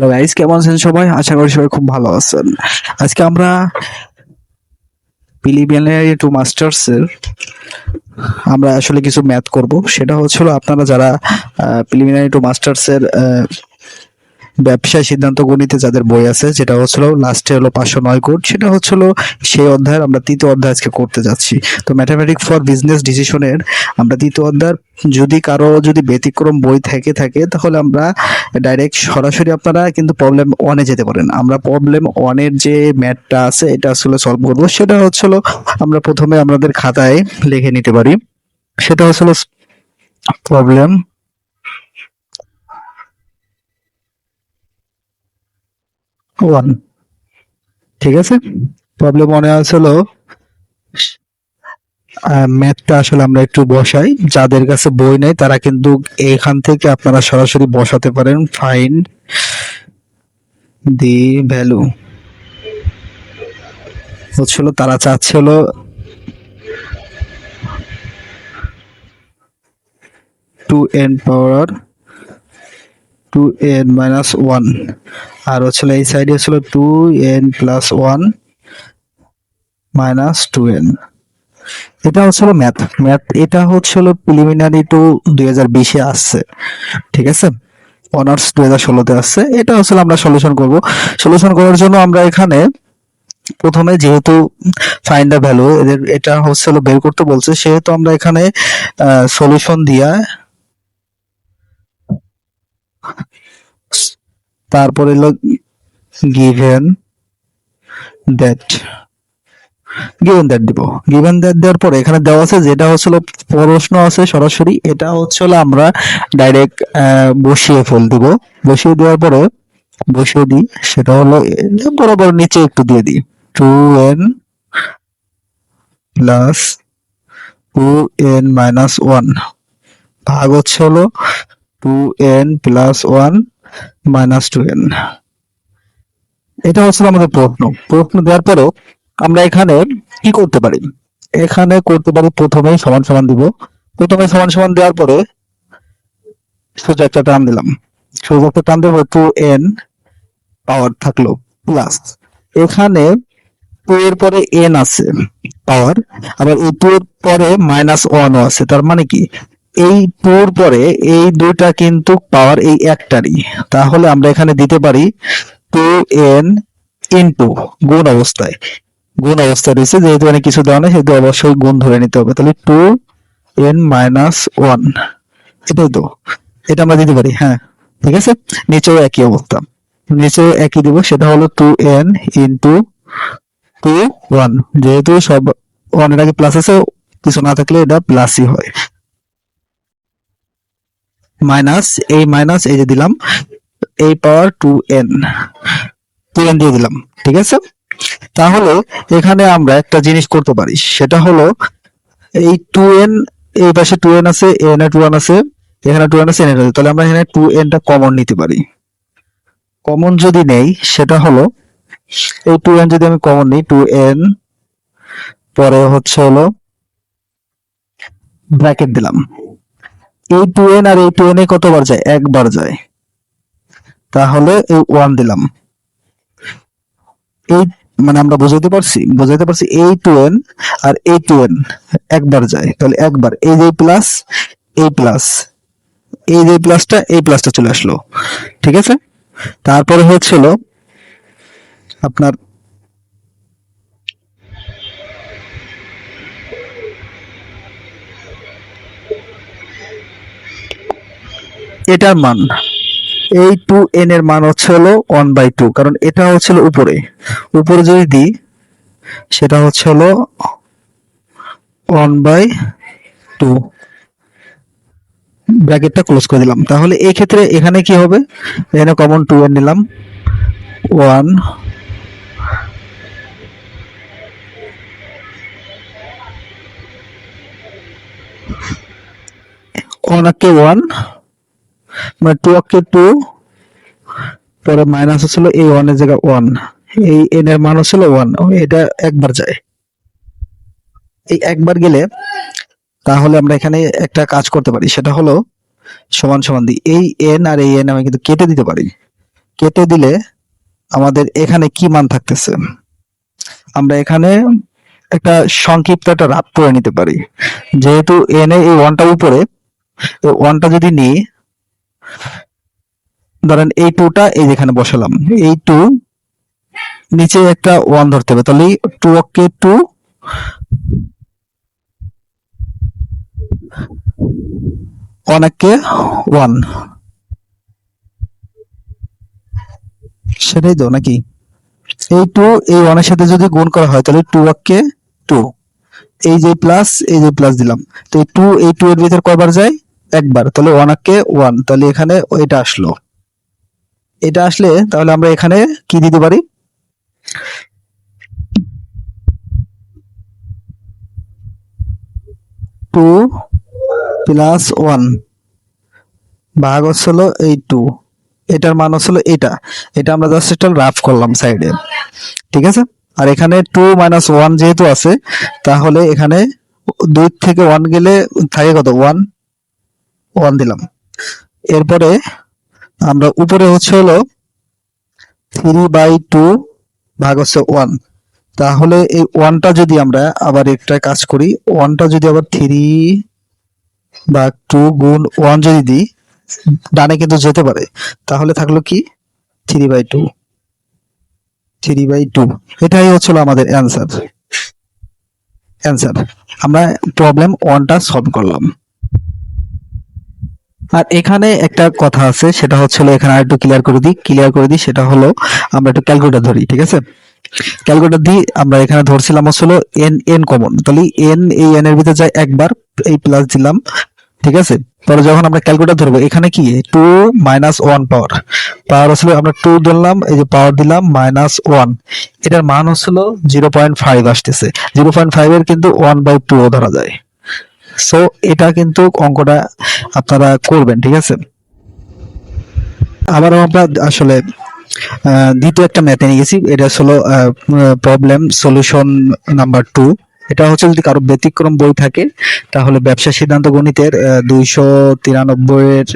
Hello guys, কেমন আছেন সবাই? আশা করি সবাই খুব ভালো আছেন। আজকে আমরা প্রিলিমিনারি টু মাস্টার্স এর আমরা আসলে কিছু ম্যাথ করব। সেটা হচ্ছিল আপনারা যারা প্রিলিমিনারি টু মাস্টার্স এর ব্যবসায় সিদ্ধান্ত গণিতে যাদের বই আছে, যেটা হচ্ছিল লাস্টে হলো 509 কোড, সেটা হচ্ছিল সেই অধ্যায়ের আমরা তৃতীয় অধ্যায় আজকে করতে যাচ্ছি। তো ম্যাথামেটিক্স ফর বিজনেস ডিসিশনের আমরা তৃতীয় অধ্যায়ের যদি কারো ব্যতিক্রম বই থাকে তাহলে আমরা ডাইরেক্ট সরাসরি আপনারা কিন্তু প্রবলেম ওয়ানে যেতে পারেন। আমরা প্রবলেম ওয়ানের যে ম্যাথটা আছে এটা আসলে সলভ করবো। সেটা হচ্ছিল আমরা প্রথমে আমাদের খাতায় লিখে নিতে পারি। সেটা হচ্ছিল প্রবলেম ওয়ান। ঠিক আছে, প্রবলেম ওয়ানে আসলে ম্যাথটা আসলে আমরা একটু বসাই। যাদের কাছে বই নেই তারা কিন্তু এখান থেকে আপনারা সরাসরি বসাতে পারেন। ফাইন্ড দি ভ্যালু হচ্ছিল, তারা চাচ্ছিল 2n পাওয়ার 2n-1, আর হচ্ছিল এই সাইডে হচ্ছিল 2n+1 -2n। এটা হচ্ছিল ম্যাথ। এটা হচ্ছিল প্রিলিমিনারি টু 2020-এ আসছে। ঠিক আছে, অনার্স 2016-তে আসছে। এটা হচ্ছে আমরা সলিউশন করব। সলিউশন করার জন্য আমরা এখানে প্রথমে যেহেতু ফাইন্ড দ্য ভ্যালু এটা হচ্ছে বের করতে বলছে, সেহেতু আমরা এখানে সলিউশন দিয়া তারপরে হলো গিভেন দ্যাট দিব। গিভেন দ্যাট দেওয়ার পরে এখানে দেওয়া আছে যেটা হচ্ছিল প্রশ্ন আছে সরাসরি, এটা হচ্ছিল আমরা ডাইরেক্ট বসিয়ে দিব। বসিয়ে দেওয়ার পরে বসিয়ে দিই, সেটা হলো বরাবর নিচে একটু দিয়ে দিই 2n প্লাস 2n-1 ভাগ হচ্ছে হলো 2n+1 -2n। এটা হচ্ছে আমাদের প্রশ্ন দেওয়ার পরেও আমরা এখানে কি করতে পারি? এখানে করতে পারি প্রথমেই সমান সমান দিব। প্রথমে সমান সমান দেওয়ার পরে সোজা একটা টান দিলাম। সোজা একটা টান দেবো, 2n পাওয়ার থাকলো প্লাস এখানে 2 এর পরে n আছে পাওয়ার, আবার এই 2 এর পরে -1 ও আছে। তার মানে কি এই 2 এর পরে এই দুইটা কিন্তু পাওয়ার এই একটারই। তাহলে আমরা এখানে দিতে পারি 2n ইনটু গুণ অবস্থায় রয়েছে, যেহেতু এখানে কিছু দেওয়া নেই সেহেতু অবশ্যই গুণ ধরে নিতে হবে। তাহলে 2n-1, এটাই তো, এটা আমরা দিতে পারি। হ্যাঁ, ঠিক আছে। নিচেও একই অবস্থা, নিচেও একই দিব। সেটা হলো 2n ইনটু 2 1, যেহেতু সব 1 এর আগে প্লাস আছে, কিছু না থাকলে এটা প্লাসই হয়। মাইনাস এই যে দিলাম এই পাওয়ার 2n দিয়ে দিলাম। ঠিক আছে, তাহলে এখানে আমরা একটা জিনিস করতে পারি, সেটা হলো এই 2n, এই পাশে 2n আছে, n এ 2n আছে, এখানে 2n আছে, n এ 2n আছে। তাহলে আমরা এখানে 2n টা কমন নিতে পারি। কমন যদি নেই সেটা হলো এই 2n যদি আমি কমন নিই, 2n পরে হচ্ছে হলো ব্র্যাকেট দিলাম। এই 2n আর এই 2n এ কতবার যায়? একবার যায়। তাহলে এই 1 দিলাম। এই মানে আমরা বোঝাইতে পারছি এই 2n আর এই 2n একবার যায়, তাহলে একবার এই যে প্লাস এই প্লাস এই যে প্লাসটা এই প্লাসটা চলে আসলো। ঠিক আছে, তারপরে হচ্ছিল আপনার এটার মান, এই 2n এর মান হচ্ছে হলো 1/2, কারণ এটা হচ্ছিল উপরে যদি দিই সেটা হচ্ছে হলো 1/2, ব্র্যাকেটটা ক্লোজ করে দিলাম। তাহলে এই ক্ষেত্রে এখানে কি হবে? এখানে কমন 2n নিলাম, 1 1 মানে 2 পরে মাইনাস হচ্ছিল এই 1 এর জায়গায় 1, এই n এর মান হচ্ছিল 1, এটা একবার যায়। এই একবার গেলে তাহলে আমরা এখানে একটা কাজ করতে পারি, সেটা হলো সমান সমান দিই। এই n আর এই n আমি কিন্তু কেটে দিতে পারি। কেটে দিলে আমাদের এখানে কি মান থাকতেছে, আমরা এখানে একটা সংক্ষিপ্ত একটা রাফ করে নিতে পারি। যেহেতু এন এ এই ওয়ানটা উপরে, ওয়ানটা যদি নিই, ধরেন এই টুটা এই যেখানে বসালাম, এই টু নিচে একটা ওয়ান ধরতে হবে, তাহলে টু কে টু, অনেককে ওয়ান, সেটাই তো নাকি? এই টু এই ওয়ানের সাথে যদি গুণ করা হয় তাহলে টু কে টু, এই যে প্লাস এই যে প্লাস দিলাম, তো এই টু এর ভিতর কয়বার যায়, একবার, তাহলে ওয়ান কে ওয়ান, তাহলে এখানে এটা আসলো। এটা আসলে তাহলে আমরা এখানে কি দিতে পারি, টু প্লাস ওয়ান ভাগ হচ্ছিল এই টু, এটার মান হচ্ছিল এটা, এটা আমরা জাস্ট একটা রাফ করলাম সাইডে, ঠিক আছে। আর এখানে টু মাইনাস ওয়ান যেহেতু আছে, তাহলে এখানে 2 থেকে 1 গেলে থাকে কত, ওয়ান, ওয়ান দিলাম। এরপরে আমরা উপরে হচ্ছে হলো 3/2 ভাগ হচ্ছে ওয়ান, তাহলে এই ওয়ানটা যদি আমরা আবার একটা কাজ করি, ওয়ানটা যদি আবার 3/2 গুণ ওয়ান যদি দিই, ডানে কিন্তু যেতে পারে, তাহলে থাকলো কি 3/2, 3/2, এটাই হচ্ছিল আমাদের অ্যান্সার। আমরা প্রবলেম ওয়ানটা সলভ করলাম। আর এখানে একটা কথা আছে, সেটা হচ্ছিল এখানে আরেকটু ক্লিয়ার করে দিই, সেটা হলো আমরা একটু ক্যালকুলেটর ধরি, ঠিক আছে। ক্যালকুলেটর দিয়ে আমরা এখানে ধরছিলাম হচ্ছিল এন কমন, তাহলে এই এন এর ভিতরে যায় একবার, এই প্লাস দিলাম, ঠিক আছে। পরে যখন আমরা ক্যালকুলেটর ধরবো, এখানে কি 2 মাইনাস 1 পাওয়ার হচ্ছিল, আমরা 2 ধরলাম, এই যে পাওয়ার দিলাম মাইনাস 1, এটার মান হচ্ছিল 0.5 আসতেছে, 0.5 এর কিন্তু 1/2 ধরা যায়। সো এটা কিন্তু অঙ্কটা আপনারা করবেন, ঠিক আছে। আবারও আমরা আসলে দ্বিতীয় একটা ম্যাথে নিয়ে গেছি, এটা হলো প্রবলেম সলিউশন নাম্বার 2। এটা হচ্ছে যদি কারো ব্যতিক্রম বই থাকে, তাহলে ব্যবসা সিদ্ধান্ত গণিতের 293 এর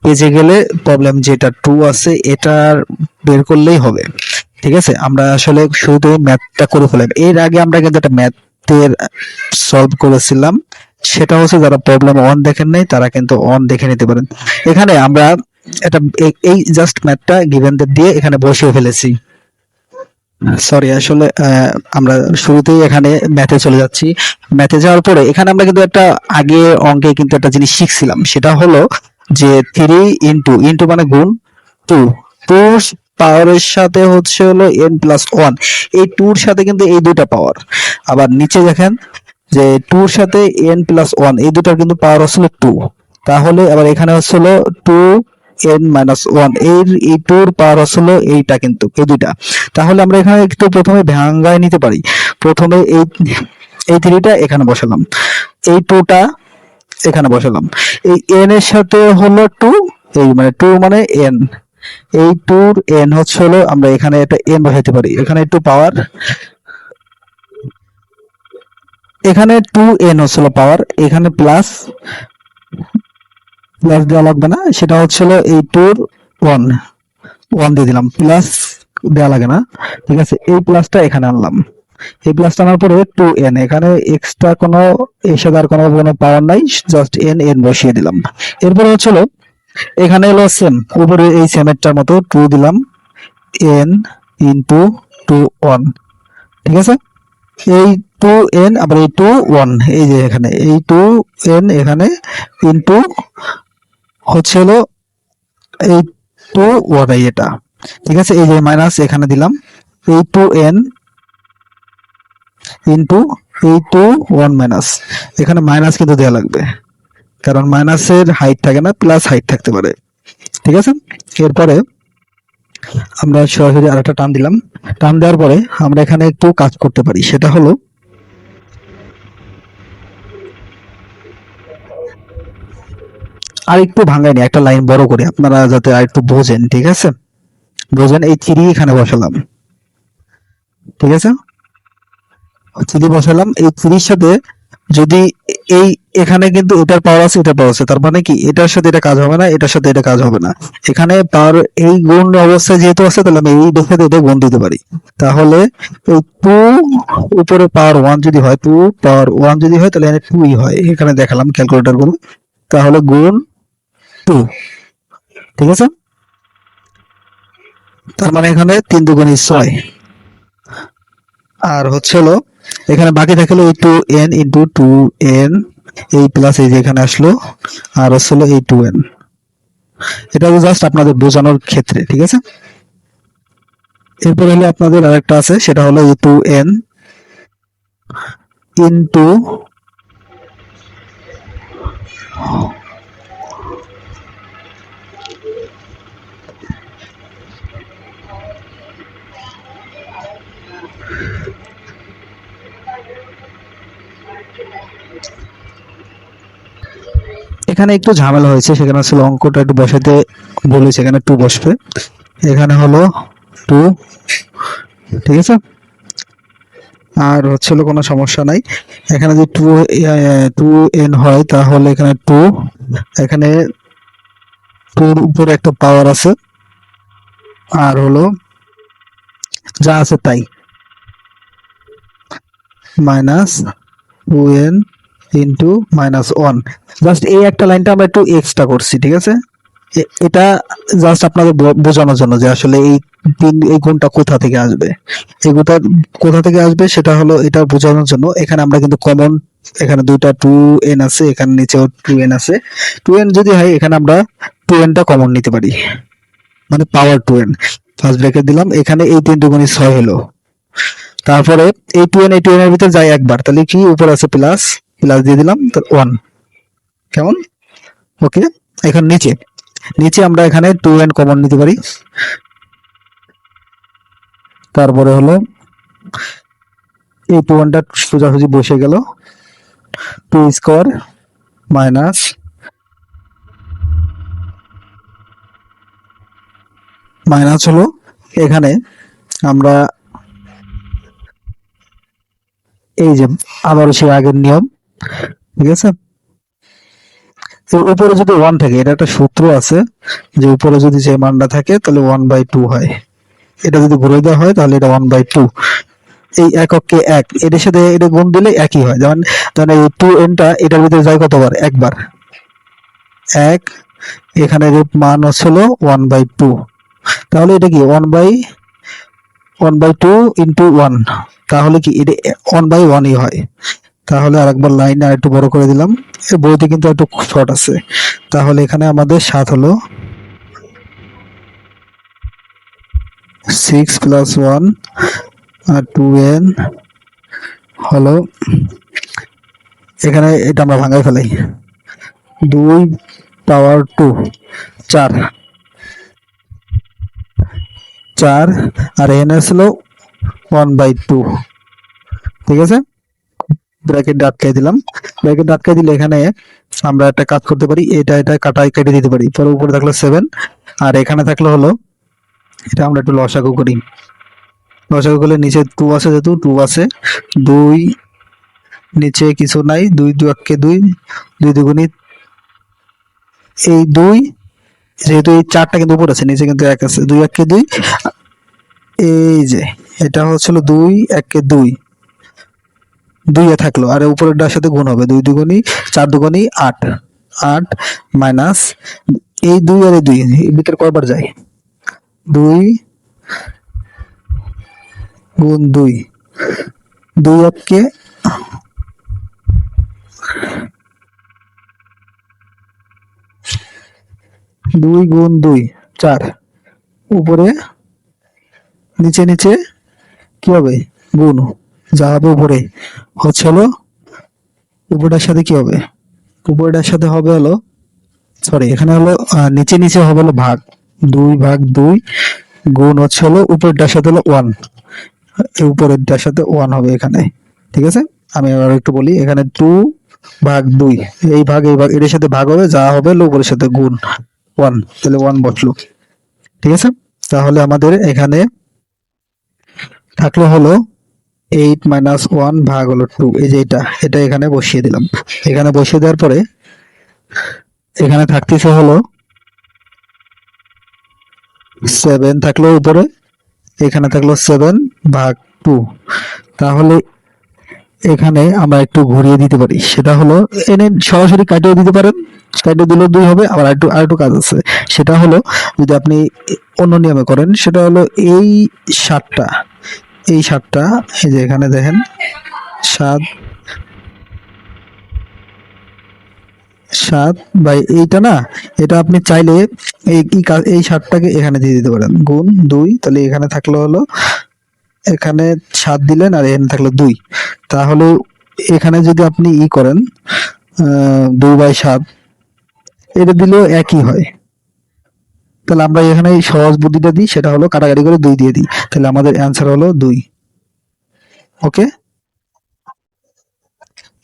পেজে গেলে প্রবলেম যেটা 2 আছে এটার বের করলেই হবে, ঠিক আছে। আমরা আসলে শুরুতে ম্যাথটা করে ফেলাম, এর আগে আমরা কিন্তু একটা ম্যাথের সলভ করেছিলাম, সেটা হচ্ছে যারা প্রবলেম 1 দেখেন নাই তারা কিন্তু 1 দেখে নিতে পারেন। এখানে আমরা এটা এই জাস্ট ম্যাথটা গিভেনদের দিয়ে এখানে বসিয়ে ফেলেছি। সরি, আসলে আমরা শুরুতেই এখানে ম্যাথে চলে যাচ্ছি। ম্যাথে যাওয়ার পরে এখানে আমরা কিন্তু একটা আগে অঙ্কে কিন্তু একটা জিনিস শিখছিলাম, সেটা হলো যে 3 ইন্টু ইন্টু মানে গুণ, টু টু পাওয়ারের সাথে হচ্ছে হলো n প্লাস ওয়ান, এই টুর সাথে কিন্তু এই দুইটা পাওয়ার, আবার নিচে দেখেন যে টুর সাথে n প্লাস ওয়ান, এই দুটার কিন্তু পাওয়ার হচ্ছিল 2, তাহলে আবার এখানে হচ্ছিল 2n-1, এই টুর পাওয়ার হচ্ছিল এইটা, কিন্তু এই দুইটা, তাহলে আমরা এখানে একটু প্রথমে ভাঙায় নিতে পারি। প্রথমে এই থ্রিটা এখানে বসালাম, এই টুটা এখানে বসালাম, এই n এর সাথে হলো 2, এই মানে 2 মানে n, এই টুর n হচ্ছে হলো, আমরা এখানে একটা n বসাইতে পারি, এখানে একটু পাওয়ার, এখানে 2n হচ্ছিল পাওয়ার, এখানে প্লাস দেওয়া লাগবে না, সেটা হচ্ছিল এই টুর ওয়ান, ওয়ান দিয়ে দিলাম, প্লাস দেওয়া লাগে না, ঠিক আছে। এই প্লাসটা এখানে আনলাম, এই প্লাসটা আনার পরে 2n, এখানে এক্সট্রা কোনো এর সাথে আর কোনো পাওয়ার নাই, জাস্ট n বসিয়ে দিলাম। এরপর হচ্ছিল এখানে হলো সেম, উপরে এই সেমেরটার মতো 2 দিলাম, n ইন্টু 2 1, ঠিক আছে। এই 2n আবার এই 2 1, এই যে এখানে এই 2n এখানে ইন্টু হচ্ছে হলো এই 2 1, এটা ঠিক আছে। এই যে মাইনাস এখানে দিলাম, এই 2n ইন্টু এই 2 1 মাইনাস, এখানে মাইনাস কিন্তু দেওয়া লাগবে, কারণ মাইনাসের হাইট থাকে না, প্লাস হাইট থাকতে পারে, ঠিক আছে। এরপরে আমরা সরাসরি আরেকটা টার্ম দিলাম, টার্ম দেওয়ার পরে আমরা এখানে একটু কাজ করতে পারি, সেটা হলো আর একটু ভাঙাই নি, একটা লাইন বড় করে আপনারা যাতে আর একটু বোঝেন, ঠিক আছে। বোঝেন, এই 3 এখানে বসালাম, ঠিক আছে, 3 বসালাম, এই 3 সাথে যদি এই এখানে কিন্তু এটার পাওয়ার আছে, এটার পাওয়ার আছে, তার মানে কি এটার সাথে এটা কাজ হবে না, এটার সাথে এটা কাজ হবে না। এখানে পাওয়ার এই গুণ অবস্থায় যেহেতু আছে, তাহলে আমি এই সাথে এটা গুণ দিতে পারি। তাহলে এই টু উপরে পাওয়ার ওয়ান যদি হয়, টু পাওয়ার ওয়ান যদি হয়, তাহলে এখানে টুই হয়। এখানে দেখালাম ক্যালকুলেটর গুলো। তাহলে গুণ টু, ঠিক আছে। তার মানে এখানে 3 × 2 = 6। আর হচ্ছে হলো এখানে বাকি থাকলো এই 2n × 2n, এই প্লাস এই যে এখানে আসলো, আর হচ্ছে হলো এই 2n। এটা জাস্ট আপনাদের বোঝানোর ক্ষেত্রে, ঠিক আছে। এরপর হলো আপনাদের আরেকটা আছে, সেটা হলো এই 2n ইন্টু এখানে একটু ঝামেলা হয়েছে, সেখানে আসলে অঙ্কটা একটু বসাতে বলেছে, এখানে 2 বসবে, এখানে হলো 2, ঠিক আছে। আর হচ্ছে হলো কোনো সমস্যা নাই। এখানে যদি 2n হয়, তাহলে এখানে 2, এখানে 2 এর উপরে একটা পাওয়ার আছে, আর হলো যা আছে তাই, মাইনাস 2n ইন্টু -1। জাস্ট এই একটা লাইনটা আমরা একটু এক্সট্রা করছি, ঠিক আছে। এটা জাস্ট আপনাদের বোঝানোর জন্য যে আসলে এই গুণটা কোথা থেকে আসবে, এই গুণটা কোথা থেকে আসবে সেটা হলো এটা বোঝানোর জন্য। এখানে আমরা কিন্তু কমন, এখানে দুইটা 2n আছে, এখানে নিচেও 2n আছে। 2n যদি হয়, এখানে আমরা 2n টা কমন নিতে পারি, মানে পাওয়ার 2n। ফার্স্ট ব্র্যাকেট দিলাম, এখানে এই 3 × 6 হলো। তারপরে এই 2n এই 2n এর ভিতরে যায় একবার, তাহলে কি উপর আছে প্লাস, প্লাস দিয়ে দিলাম, তো 1। কেমন? ওকে। এখন নিচে, নিচে আমরা এখানে 2n কমন নিতে পারি। তারপরে হলো এই 2n টা সোজাসুজি বসে গেল, 2 স্কয়ার মাইনাস মাইনাস হলো এখানে আমরা এই যে আবারও সেই আগের নিয়ম, ঠিক আছে। উপরে যদি 1 থাকে, এটা একটা সূত্র আছে যে উপরে যদি যে মানটা থাকে তাহলে 1/2 হয়। এটা যদি ঘুরে দেওয়া হয় তাহলে এটা 1/2। এই এককে এক, এটার সাথে এটা গুণ দিলে একই হয়। যেমন ধরেন এই 2n টা এটার ভিতরে যায় কতবার, একবার, এক। এখানে রুট মান হচ্ছিল 1/2, তাহলে এটা কি 1/2 ইন্টু 1, তাহলে কি এটা 1/1ই হয়। তাহলে আরেকবার লাইন আর একটু বড় করে দিলাম, এই বইতে কিন্তু একটু শর্ট আছে। তাহলে এখানে আমাদের 7 হলো 6 + 1 আর 2n হলো, এখানে এটা আমরা ভাঙাই ফেলাই, 2 পাওয়ার 2, 4, আর n আসলো 1/2, ঠিক আছে। ব্র্যাকেট আটকাই দিলাম। ব্র্যাকেট আটকাই দিলে এখানে আমরা একটা কাজ করতে পারি, এটা কাটাই কেটে দিতে পারি। পরে উপরে থাকলো 7, আর এখানে থাকলো হলো, এটা আমরা একটু লসাগু করি। লসাগু করলে নিচে 2 আছে, যেহেতু 2 আছে, 2 নিচে কিছু নাই, 2 2 একে 2, 2 দুগুণী এই 2, যেহেতু এই 4টা কিন্তু উপর আছে, নিচে কিন্তু 1 আছে, 2 একে 2, এই যে এটা হচ্ছিল 2 একে 2, 2 এ থাকলো, আর উপরেরটার সাথে গুণ হবে, 2 দুগুণী 4 দুগুণী 8, 8 মাইনাস এই 2 আর এই 2 এর ভিতরে কয়বার যায়, 2 গুণ 2, 2 একে 2 গুণ 2 4, উপরে নিচে নিচে কি হবে, গুণ, যা হবে উপরে হচ্ছে হলো উপরটার সাথে কি হবে, উপরটার সাথে হবে হলো, সরি এখানে হলো নিচে নিচে হবে হলো ভাগ, 2/2 গুণ হচ্ছে হলো উপরেরটার সাথে হলো 1, উপরেরটার সাথে 1 হবে এখানে, ঠিক আছে। আমি আবার একটু বলি, এখানে 2/2, এই ভাগ এর সাথে ভাগ হবে, যা হবে হলো উপরের সাথে গুণ 1, তাহলে 1 বসলো, ঠিক আছে। তাহলে আমাদের এখানে থাকলো হলো 8 - 1 ভাগ হলো 2, এই যে এটা এখানে বসিয়ে দিলাম। এখানে বসিয়ে দেওয়ার পরে এখানে থাকতেছে হলো 7 থাকলো উপরে, এখানে থাকলো 7/2। তাহলে এখানে আমরা একটু ঘুরিয়ে দিতে পারি, সেটা হলো এনে সরাসরি কাটিয়ে দিতে পারেন, কাটিয়ে দিলেও 2 হবে। আবার আরেকটু কাজ আছে, সেটা হলো যদি আপনি অন্য নিয়মে করেন, সেটা হলো এই 7টা, এই যে এখানে দেখেন 7 এইটা না, এটা আপনি চাইলে এই 7টাকে এখানে দিয়ে দিতে পারেন গুণ 2। তাহলে এখানে থাকলো হলো, এখানে 7 দিলেন আর এখানে থাকলো 2। তাহলে এখানে যদি আপনি করেন 2/7, এটা দিলেও একই হয়। তাহলে আমরা এখানে এই সহজ বুদ্ধিটা দিই, সেটা হলো কাটাকাটি করে 2 দিয়ে দিই, তাহলে আমাদের অ্যান্সার হলো 2। ওকে,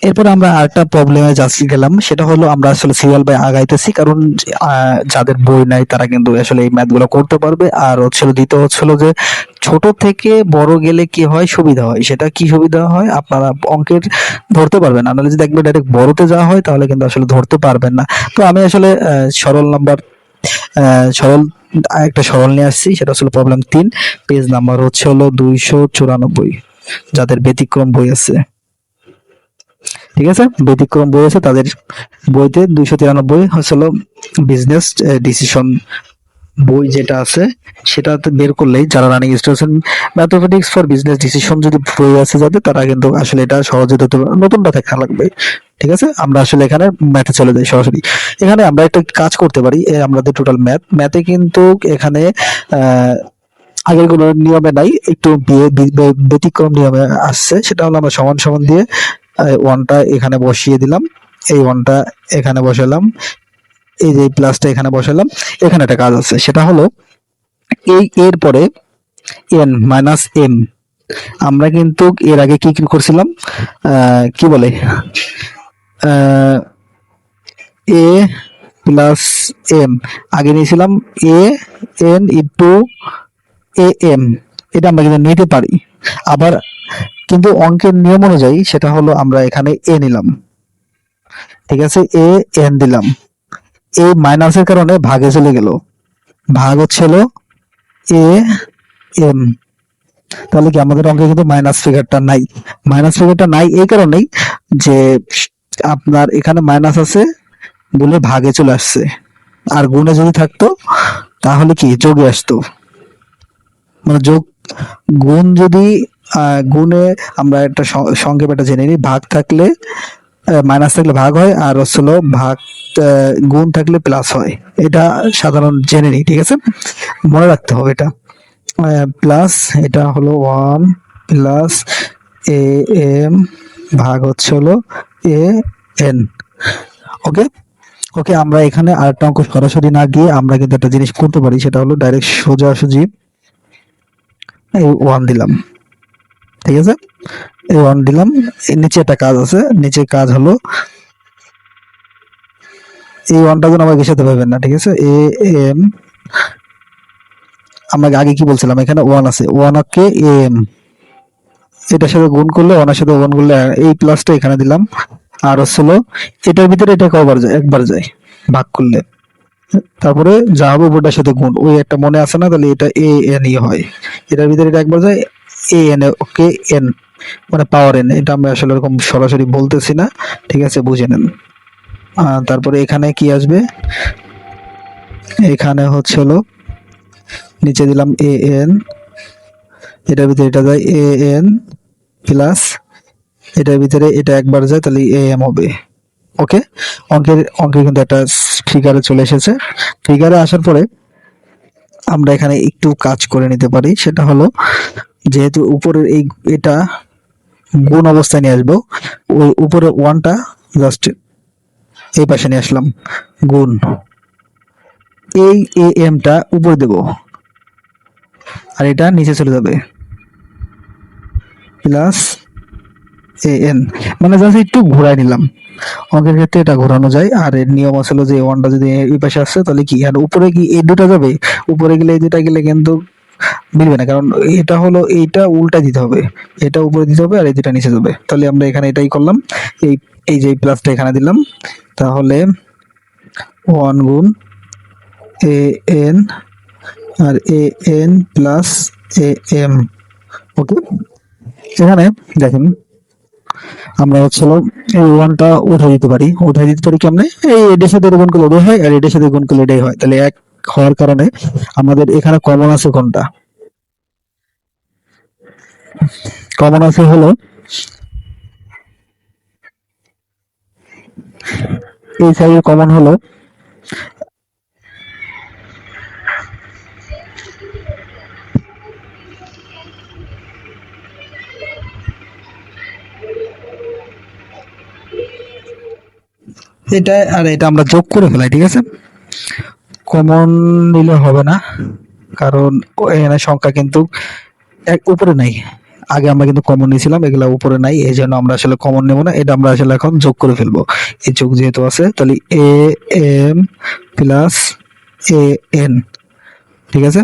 এরপর আমরা আরেকটা প্রবলেমে গেলাম, সেটা হলো আমরা আসলে সিরিয়াল বাই আগাইতেছি, কারণ যাদের বই নাই তারা কিন্তু আসলে এই ম্যাথ গুলো করতে পারবে। আর হচ্ছিল দ্বিতীয় হচ্ছিল যে ছোট থেকে বড় গেলে কি হয়, সুবিধা হয়। সেটা কি সুবিধা হয়, আপনারা অঙ্কের ধরতে পারবেন, আর নাহলে যদি একবার ডাইরেক্ট বড়তে যাওয়া হয় তাহলে কিন্তু আসলে ধরতে পারবেন না। তো আমি আসলে সরল নাম্বার, সরল একটা সরল নিয়ে আসছি, সেটা হচ্ছে প্রবলেম 3, পেজ নাম্বার হচ্ছে হলো 294, যাদের ব্যতিক্রম বই আছে। ঠিক আছে, ব্যতিক্রম বই আছে তাদের বইতে 293 হচ্ছিল বিজনেস ডিসিশন বই যেটা আছে, সেটাতে বের করলেই যারা running student, mathematics for business decision যদি বই আছে যাদের, তারা কিন্তু আসলে এটা সহজে ধরতে পারবে, নতুনটা দেখা লাগবে। ঠিক আছে, আমরা আসলে এখানে ম্যাথে চলে যাই সরাসরি। এখানে আমরা একটা কাজ করতে পারি, আমাদের টোটাল ম্যাথে কিন্তু এখানে আগের কোনো নিয়মে নাই, একটু ব্যতিক্রম নিয়মে আসছে। সেটা হলো আমরা সমান সমান দিয়ে 1টা এখানে বসিয়ে দিলাম, এই 1টা এখানে বসালাম, এই যে প্লাসটা এখানে বসালাম। এখানে একটা কাজ আছে, সেটা হলো এর পরে n - m। আমরা কিন্তু এর আগে কি করছিলাম, কি বলে, a প্লাস m আগে নিয়েছিলাম, a n into a m, এটা আমরা কিন্তু নিতে পারি। আবার কিন্তু অঙ্কের নিয়ম অনুযায়ী সেটা হলো আমরা এখানে a নিলাম, ঠিক আছে, a n দিলাম, এই মাইনাসের কারণে ভাগে চলে গেল, ভাগ হচ্ছিল a m। তাহলে কি আমাদের অঙ্কে কিন্তু মাইনাস ফিগারটা নাই এই কারণেই যে আপনার এখানে মাইনাস আছে বলে ভাগে চলে আসছে, আর গুণে যদি থাকতো তাহলে কি যোগে আসতো, মানে গুণ যদি গুণে আমরা একটা সংক্ষেপ একটা জেনে নিই, ভাগ থাকলে মাইনাস থাকলে ভাগ হয়, আর হচ্ছিল ভাগ গুণ থাকলে প্লাস হয়। এটা সাধারণ জেনে নিই, ঠিক আছে, মনে রাখতে হবে এটা। প্লাস এটা হলো 1 প্লাস a m ভাগ হচ্ছে হলো a n। ওকে, আমরা এখানে আরেকটা অঙ্ক সরাসরি না গিয়ে আমরা কিন্তু একটা জিনিস করতে পারি, সেটা হলো ডাইরেক্ট সোজাসুজি এই 1 দিলাম, ঠিক আছে, এই 1 দিলাম। নিচে একটা কাজ আছে, নিচে কাজ হলো এই 1টা যেন আমার সাথে পাবেন না, ঠিক আছে, a m, আমরা আগে কি বলছিলাম, এখানে 1 আছে, 1 কে a m, এটার সাথে গুণ করলে 1 এর সাথে গুণ করলে এই প্লাসটা এখানে দিলাম, আর হচ্ছিল এটার ভিতরে এটা কবার যায়, একবার যায় ভাগ করলে, তারপরে যা হবে ওটার সাথে গুণ, ওই একটা মনে আছে না, তাহলে এটা a n ই হয়, এটার ভিতরে এটা একবার যায় a n, ওকে n মানে পাওয়ার n, এটা আমরা আসলে এরকম সরাসরি বলতেছি না, ঠিক আছে, বুঝে নেন। তারপরে এখানে কি আসবে, এখানে হচ্ছে হলো নিচে দিলাম a n, এটার ভিতরে এটা যায় a n প্লাস এটার ভিতরে এটা একবার যায়, তাহলে a m হবে। ওকে, অঙ্কে কিন্তু একটা ফিগারে চলে এসেছে। ফিগারে আসার পরে আমরা এখানে একটু কাজ করে নিতে পারি, সেটা হলো যেহেতু উপরের এটা গুণ অবস্থায় নিয়ে আসবো, ওই উপরে 1টা জাস্ট এই পাশে নিয়ে আসলাম, গুণ এই a m টা উপরে দেব, আর এটা নিচে চলে যাবে, প্লাস a n, মানে জাস্ট একটু ঘোরাই নিলাম। অঙ্কের ক্ষেত্রে এটা ঘোরানো যায়, আর এর নিয়ম আসলে যে 1টা যদি এই পাশে আসছে তাহলে কি, আর উপরে কি এই দুটো যাবে, উপরে গেলে এই দুটা গেলে কিন্তু মিলবে না, কারণ এটা হলো এইটা উল্টা দিতে হবে, এটা উপরে দিতে হবে আর এই দুটা নিচে যাবে। তাহলে আমরা এখানে এটাই করলাম, এই এই যে প্লাসটা এখানে দিলাম। তাহলে 1 গুণ এ এন আর A N plus A M. Okay, এখানে দেখেন আমরা হচ্ছিল এই ওয়ানটা উঠে দিতে পারি কেমনে, এই এটার সাথে গুণ করলে ওটাই হয় আর এটার সাথে গুণ করলে এটাই হয়, তাহলে এক হওয়ার কারণে আমাদের এখানে কমন আছে কোনটা, কমন আছে হলো এই সাইডের কমন হলো এটা আর এটা আমরা যোগ করে ফেলাই, ঠিক আছে। কমন নিলে হবে না, কারণ এখানে সংখ্যা কিন্তু এক উপরে নাই, আগে আমরা কিন্তু কমন নিয়েছিলাম, এগুলা উপরে নাই, এই জন্য আমরা আসলে কমন নেব না, এটা আমরা আসলে এখন যোগ করে ফেলবো। এই যোগ যেহেতু আছে, তাহলে a m plus a n, ঠিক আছে।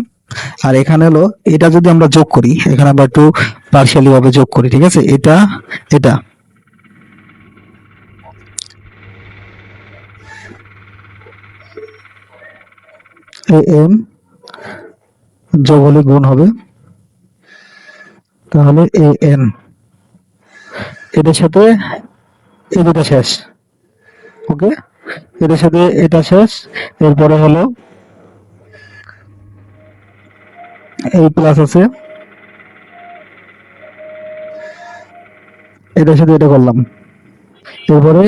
আর এখানে হলো এটা যদি আমরা যোগ করি, এখানে আমরা একটু পার্শিয়ালি ভাবে যোগ করি, ঠিক আছে। এটা এটা এ এম যোগ হলে গুণ হবে, তাহলে এ এন, এটার সাথে এই দুটা শেষ। ওকে, এটার সাথে এটা শেষ, এরপরে হলো এই প্লাস আছে, এটার সাথে এটা করলাম, এরপরে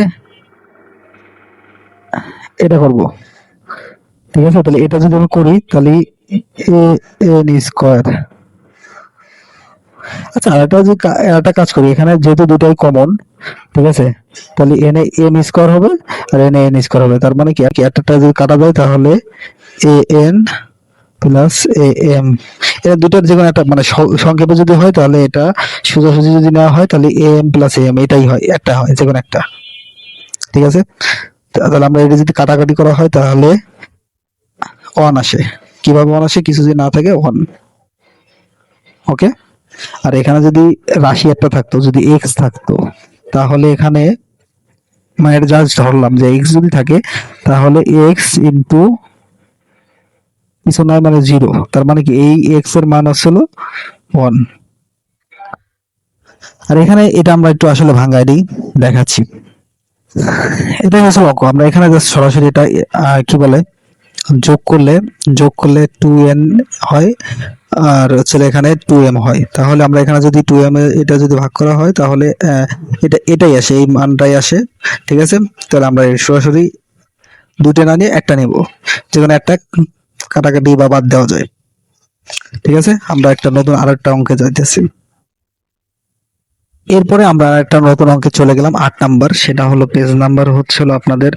এটা করব, ঠিক আছে। তাহলে এটা যদি আমি করি তাহলে এ এন স্কোয়ার। আচ্ছা, আরেকটা যদি একটা কাজ করি, এখানে যেহেতু দুটাই কমন, ঠিক আছে, তাহলে এন এ এম স্কোয়ার হবে আর এন এন স্কোয়ার হবে, তার মানে কি আর কি একটা যদি কাটা যায় তাহলে a N plus A m, এর দুটার যে কোনো একটা মানে সংক্ষেপে যদি হয় তাহলে এটা, সোজাসুজি যদি নেওয়া হয় তাহলে a m plus A m এটাই হয়, একটা হয় যে কোনো একটা, ঠিক আছে। তাহলে আমরা এটা যদি কাটাকাটি করা হয় তাহলে ওয়ান আসে, কিভাবে ওয়ান আসে, কিছু যদি না থাকে ওয়ান। ওকে, আর এখানে যদি রাশি একটা থাকতো, যদি এক্স থাকতো, তাহলে এখানে মানে এটা জাস্ট ধরলাম যে এক্স যদি থাকে তাহলে এক্স ইন্টু কিছু নয় মানে জিরো, তার মানে কি এই এক্স এর মান আসলে ওয়ান। আর এখানে এটা আমরা একটু আসলে ভাঙাই দিই, দেখাচ্ছি। এটা হচ্ছে অঙ্ক, আমরা এখানে জাস্ট সরাসরি এটা কি বলে যোগ করলে, টু এন হয়, আর হচ্ছে এখানে টু এম হয়। তাহলে আমরা এখানে যদি টু এম এটা যদি ভাগ করা হয় তাহলে এটাই আসে, এই মানটাই আসে, ঠিক আছে। তাহলে আমরা সরাসরি দুটো না নিয়ে একটা নেব, যে কোনো একটা কাটাকাটি বা বাদ দেওয়া যায়, ঠিক আছে। আমরা একটা নতুন আরেকটা অঙ্কে যাইতেছি। এরপরে আমরা একটা নতুন অঙ্কে চলে গেলাম, 8 নাম্বার, সেটা হলো পেজ নাম্বার হচ্ছিল আপনাদের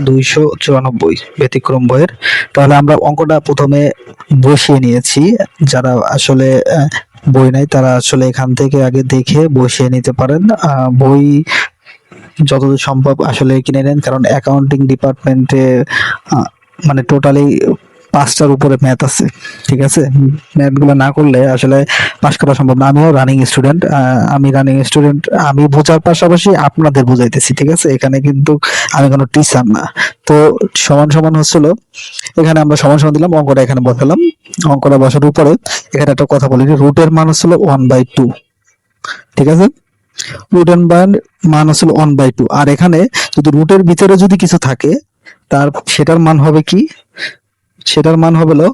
294 ব্যতিক্রম বইয়ের। তাহলে আমরা অঙ্কটা প্রথমে বসিয়ে নিয়েছি, যারা আসলে বই নাই তারা আসলে এখান থেকে আগে দেখে বসিয়ে নিতে পারেন, বই যতদূর সম্ভব আসলে কিনে নেন, কারণ অ্যাকাউন্টিং ডিপার্টমেন্টে মানে টোটালি 5টার উপরে ম্যাথ আছে, ঠিক আছে। ম্যাথ গুলো না করলে আসলে পাস করা সম্ভব না। আমিও রানিং স্টুডেন্ট, আমি বোঝার পাশাপাশি আপনাদের বোঝাইতেছি, ঠিক আছে। এখানে কিন্তু আমি কোনো টিচার না। তো সমান সমান হচ্ছিল, এখানে আমরা সমান সমান দিলাম, অঙ্কটা এখানে বসালাম। অঙ্কটা বসার উপরে এখানে একটা কথা বলি, রুটের মান হচ্ছিল 1/2, ঠিক আছে। রুটের মান হচ্ছিল 1/2, আর এখানে যদি রুটের ভিতরে যদি কিছু থাকে তার সেটার মান হবে কি, সেটার মান হবে হলো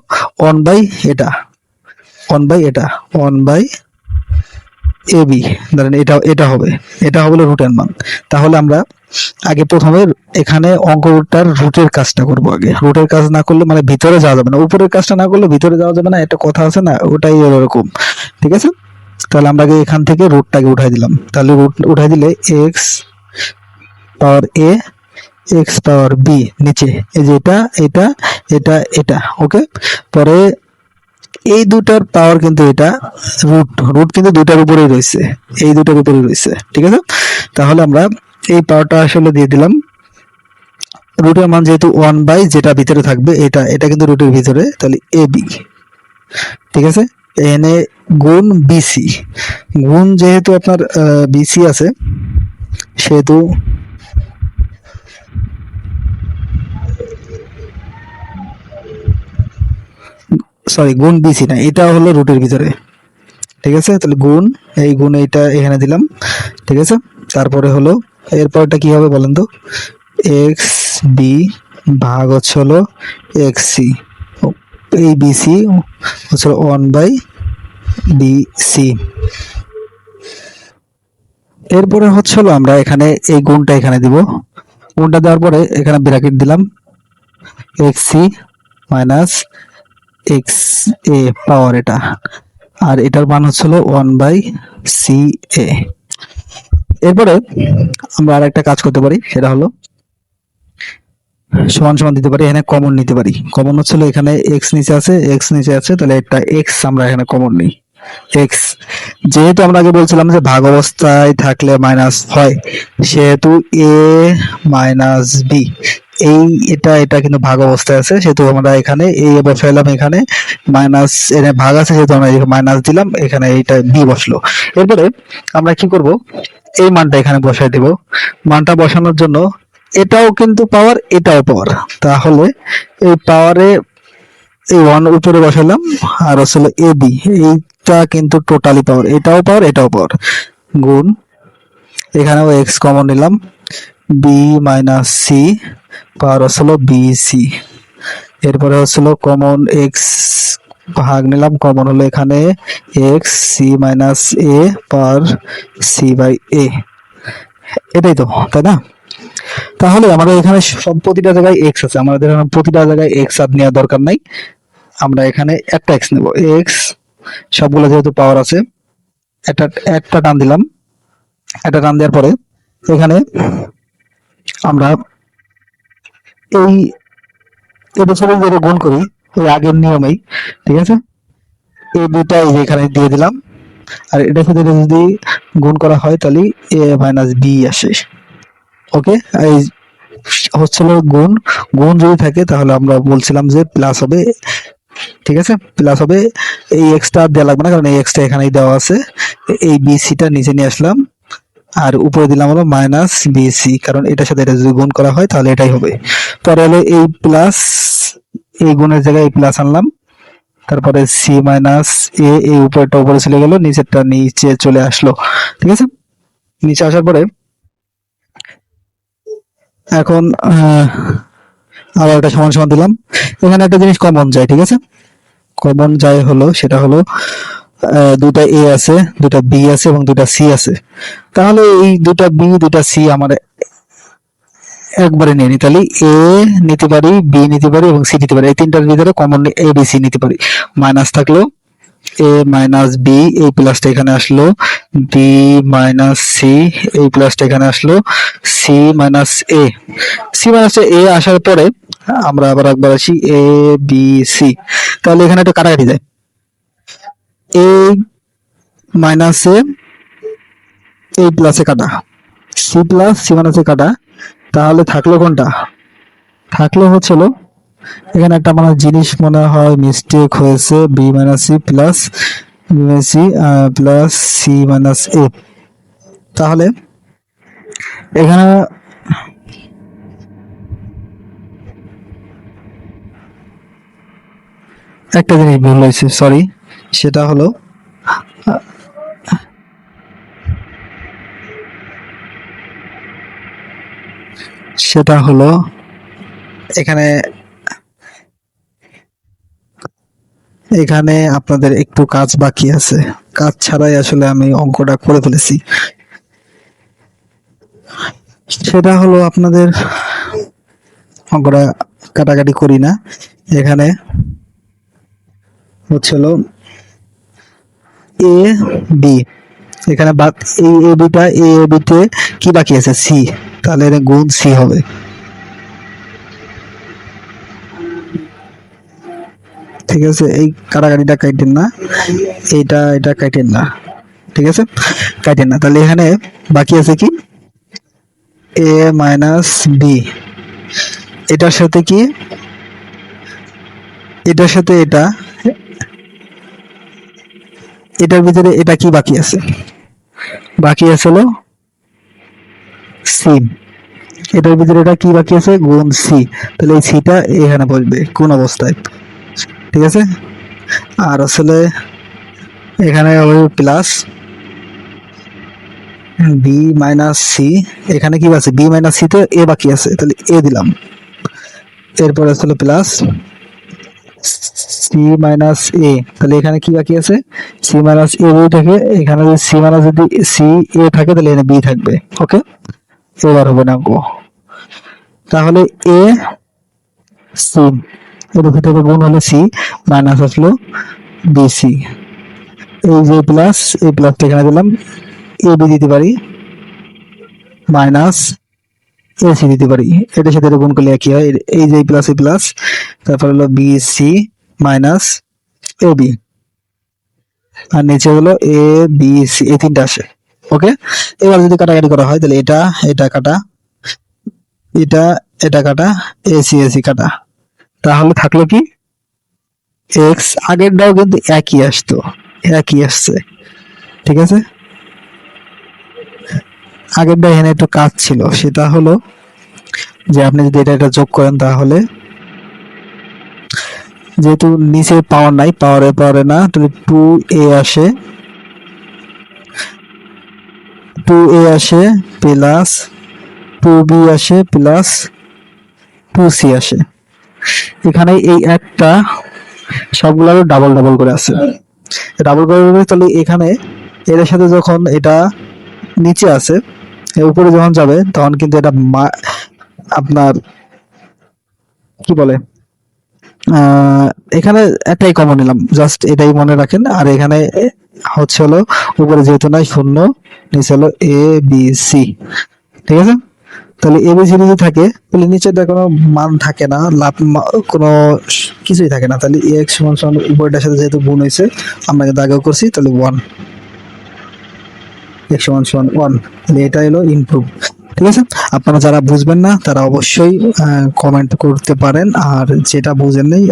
1 বাই এটা, 1 বাই এ বি, ধরেন এটা হবে, এটা হবে রুটের মান। তাহলে আমরা আগে প্রথমে এখানে অঙ্কটার রুটের কাজটা করব, আগে রুটের কাজ না করলে মানে ভিতরে যাওয়া যাবে না, উপরের কাজটা না করলে ভিতরে যাওয়া যাবে না, একটা কথা আছে না, ওটাই এরকম, ঠিক আছে। তাহলে আমরা আগে এখান থেকে রুটটাকে উঠাই দিলাম, তাহলে রুট উঠাই দিলে এক্স পাওয়ার এ এক্স পাওয়ার বি নিচে, এই যে এটা এটা এটা এটা, ওকে। পরে এই দুটার পাওয়ার কিন্তু এটা রুট, কিন্তু দুটার উপরেই রয়েছে, এই দুটার উপরেই রয়েছে, ঠিক আছে। তাহলে আমরা এই পাওয়ারটা আসলে দিয়ে দিলাম, রুটের মান যেহেতু 1 বাই যেটা ভিতরে থাকবে এটা, এটা কিন্তু রুটের ভিতরে, তাহলে এ বি, ঠিক আছে, এখানে গুণ বিসি, গুণ যেহেতু আপনার বিসি আছে সেহেতু সরি গুণ বিসি না, এটা হলো রুটের ভিতরে। ঠিক আছে, তাহলে গুণ, এই গুণ এইটা এখানে দিলাম। ঠিক আছে, তারপরে হলো এরপরটা কি হবে বলেন তো, এক্স বি ভাগ হচ্ছে হলো এক্স সি, এই বিসি হচ্ছে ওয়ান বাই বিসি। এরপরে হচ্ছে হলো আমরা এখানে এই গুণটা এখানে দিব, গুণটা দেওয়ার পরে এখানে ব্র্যাকেট দিলাম এক্স সি মাইনাস এক্স এ পাওয়ার এটা, আর এটার মান হচ্ছে হলো ওয়ান বাই সি এ। এরপরে আমরা আর একটা কাজ করতে পারি, সেটা হলো সমান সমান দিতে পারি, এখানে কমন নিতে পারি। কমন হচ্ছে হলো এখানে এক্স নিচে আছে, এক্স নিচে আছে, তাহলে একটা এক্স আমরা এখানে কমন নিই। এক্স যেহেতু আমরা আগে বলছিলাম যে ভাগ অবস্থায় থাকলে মাইনাস হয়, সেহেতু এ মাইনাস বি, এই এটা এটা কিন্তু ভাগ অবস্থায় আছে, সেহেতু আমরা এখানে এ বসাইলাম, এখানে মাইনাস এখানে ভাগ আছে যেহেতু আমরা মাইনাস দিলাম, এখানে এইটা বি বসলো। এরপরে আমরা কি করব, এই মানটা এখানে বসাই দেব। মানটা বসানোর জন্য এটাও কিন্তু পাওয়ার, এটাও পাওয়ার, তাহলে এই পাওয়ারে এই ওয়ান উপরে বসালাম, আর আসলে এ বি এইটা কিন্তু টোটালি পাওয়ার, এটাও পাওয়ার এটাও পাওয়ার, গুণ এখানেও এক্স কমন নিলাম, বি মাইনাস সি পাওয়ার আসলে বি সি। এরপরে হচ্ছিল কমন এক্স ভাগ নিলাম, কমন হলো এখানে X C minus A power C by A, এটাই তো, তাই না? তাহলে আমাদের এখানে সব প্রতিটা জায়গায় এক্স আছে, আমাদের এখানে প্রতিটা জায়গায় এক্স আর নেওয়ার দরকার নাই, আমরা এখানে একটা এক্স নেব। এক্স সবগুলো যেহেতু পাওয়ার আছে, একটা একটা টান দিলাম, একটা টান দেওয়ার পরে এখানে আমরা এই এবছরে যেটা গুণ করি ওই আগের নিয়মেই, ঠিক আছে, এই দুটা এই যে এখানে দিয়ে দিলাম, আর এটার সাথে এটা যদি গুণ করা হয় তাহলে এ মাইনাস বি আসে। ওকে, এই হচ্ছিল গুণ, গুণ যদি থাকে তাহলে আমরা বলছিলাম যে প্লাস হবে। ঠিক আছে, প্লাস হবে, এই এক্সট্রা দেওয়া লাগবে না কারণ এই এক্সট্রা এখানেই দেওয়া আছে। এই বিসিটা নিচে নিয়ে আসলাম, আর উপরে দিলাম হলো মাইনাস বিসি, কারণ এটার সাথে এটা যদি গুণ করা হয় তাহলে এটাই হবে। পরে হলো এই প্লাস, এই গুণের জায়গায় এই প্লাস আনলাম, তারপরে সি মাইনাস এ, এই উপরটা উপরে চলে গেল, নিচেরটা নিচে চলে আসলো। ঠিক আছে, নিচে আসার পরে এখন আবার একটা সমান সমান দিলাম, এখানে একটা জিনিস কমন যায়। ঠিক আছে, কমন যায় হলো সেটা হলো দুটা এ আছে, দুটা বি আছে এবং দুটা সি আছে, তাহলে এই দুটা বি দুটা সি আমার একবারে নিয়ে নি, তাহলে এ নিতে পারি, বি নিতে পারি এবং সি নিতে পারি, এই তিনটার ভিতরে কমন এ বি সি নিতে পারি। মাইনাস থাকলো এ মাইনাস বি, এই প্লাসটা এখানে আসলো, বি মাইনাস সি, এই প্লাসটা এখানে আসলো, সি মাইনাস এ, সি মাইনাস এ আসার পরে আমরা আবার একবার আসি এ বি সি, তাহলে এখানে একটা কাটাকাটি যায়, এ মাইনাসে এই প্লাসে কাটা, সি প্লাস সি মাইনাসে কাটা, তাহলে থাকলো কোনটা, থাকলো হচ্ছিল এখানে একটা আমার জিনিস মনে হয় মিস্টেক হয়েছে, B minus C plus C plus C minus A, তাহলে এখানে একটা জিনিস ভুল হয়েছে, সরি, সেটা হলো সেটা হলো এখানে এখানে আপনাদের একটু কাজ বাকি আছে, কাজ ছাড়াই আসলে আমি অঙ্কটা করে ফেলেছি। সেটা হলো আপনাদের অঙ্কটা কাটাকাটি করি না, এখানে হচ্ছিল এ বি, এখানে এই এ বিটা এ বিতে কি বাকি আছে, সি, তাহলে এটা গুণ সি হবে। ঠিক আছে, এই কাটাকাটিটা কাটেন না, এইটা এটা কাটেন না, ঠিক আছে, কাটেন না, তাহলে এখানে বাকি আছে কি এ মাইনাস বি, এটার সাথে কি, এটার সাথে এটা এটার ভিতরে এটা কি বাকি আছে? বাকি আছে হলো সি। এটার ভিতরে এটা কি বাকি আছে? গুণ সি। তাহলে এই সিটা এখানে বসবে কোন অবস্থায়, ঠিক আছে? আর আসলে এখানে হবে প্লাস বি মাইনাস সি। এখানে কি আছে? বি মাইনাস সি তে এ বাকি আছে, তাহলে এ দিলাম। এরপর আসলে প্লাস সি মাইনাস এ, তাহলে এখানে কি বাকি আছে? সি মাইনাস এ বি থাকে। এখানে যদি সি মাইনাস যদি সি এ থাকে তাহলে এখানে বি থাকবে। ওকে, এবার হবে না গো। তাহলে এ সি এর ভিতরে গুণ হলো সি, মাইনাস আসলো বিসি। এই যে প্লাস, এই প্লাসটা এখানে দিলাম, এ বি দিতে পারি, মাইনাস এসি দিতে পারি। এটার সাথে গুণ করলে একই হয়। এই যে প্লাস এই প্লাস, তারপর হলো বিসি মাইনাস এ বি, আর নিচে হলো এ বি সি, এই তিনটা আসে। ওকে, এবার যদি কাটাকাটি করা হয় তাহলে এটা এটা কাটা, এটা এটা কাটা, এসি এসি কাটা, তাহলে থাকলো কি এক্স। আগেরটাও কিন্তু একই আসতো, একই আসছে, ঠিক আছে? আগেরটা এখানে একটু কাজ ছিল, সেটা হলো যে আপনি যদি এটা এটা যোগ করেন তাহলে যেহেতু নিচে পাওয়ার নাই, পাওয়ারে না, তাহলে টু এ আসে, টু এ আসে প্লাস টু বি আসে প্লাস টু সি আসে। এখানে এই একটা সবগুলো ডাবল ডাবল করে আছে, ডাবল করে তাহলে এখানে এর সাথে যখন এটা নিচে আছে, উপরে যখন যাবে তখন কিন্তু এটা আপনার কি বলে, এখানে একটাই কমন নিলাম, জাস্ট এটাই মনে রাখেন। আর এখানে হচ্ছে হলো উপরে যেহেতু নাই শূন্য, নিচে হলো এ বি সি, ঠিক আছে? তাহলে এ বি সি যদি থাকে তাহলে নিচে কোনো মান থাকে না, লাভ কোনো কিছুই থাকে না। তাহলে এ এক্স সমান সমান উপরটার সাথে যেহেতু গুণ হয়েছে, আমরা কিন্তু আগেও করছি, তাহলে ওয়ান, এক্স সমান সমান ওয়ান। তাহলে এটা হলো ইমপ্রুভ, ঠিক আছে? আপনারা যারা বুঝবেন না তারা অবশ্যই কমেন্ট করতে পারেন, আর যেটা বুঝেন নেই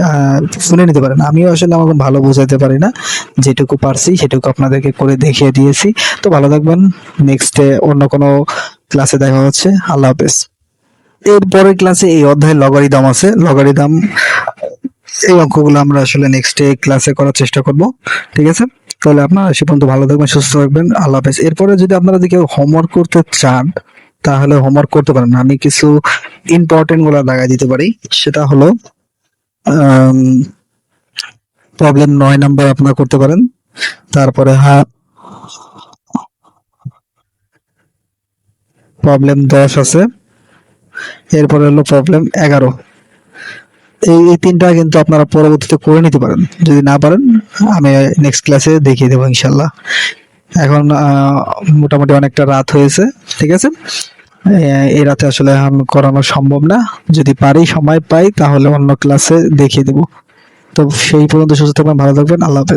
শুনে নিতে পারেন। আমিও আসলে আমাকে ভালো বোঝাতে পারি না, যেটুকু পারছি সেটুকু আপনাদেরকে করে দেখিয়ে দিয়েছি। তো ভালো থাকবেন, নেক্সটে অন্য কোনো ক্লাসে দেখা হচ্ছে। আল্লাহ হাফেজ। এর পরের ক্লাসে এই অধ্যায় লগারিদম আছে, লগারিদম এই অঙ্কগুলো আমরা আসলে নেক্সট ক্লাসে করার চেষ্টা করব, ঠিক আছে? তাহলে আপনারা সে পর্যন্ত ভালো থাকবেন, সুস্থ থাকবেন, আল্লাহ হাফেজ। এরপরে যদি আপনারা কেউ হোমওয়ার্ক করতে চান তাহলে হোমওয়ার্ক করতে পারেন, আমি কিছু ইম্পর্টেন্ট গুলা লাগাই দিতে পারি। সেটা হলো প্রবলেম 9 নাম্বার আপনারা করতে পারেন, তারপরে প্রবলেম 10 আছে, এরপরে হলো প্রবলেম 11। এই তিনটা কিন্তু আপনারা পরবর্তীতে করে নিতে পারেন, যদি না পারেন আমি নেক্সট ক্লাসে দেখিয়ে দেবো ইনশাল্লাহ। এখন মোটামুটি অনেকটা রাত হয়েছে, ঠিক আছে? এই রাতে আসলে করানো সম্ভব না, যদি পারি সময় পাই তাহলে অন্য ক্লাসে দেখিয়ে দেবো। তো সেই পর্যন্ত সুস্থ থাকবেন, ভালো থাকবেন, আল্লাহ হাফেজ।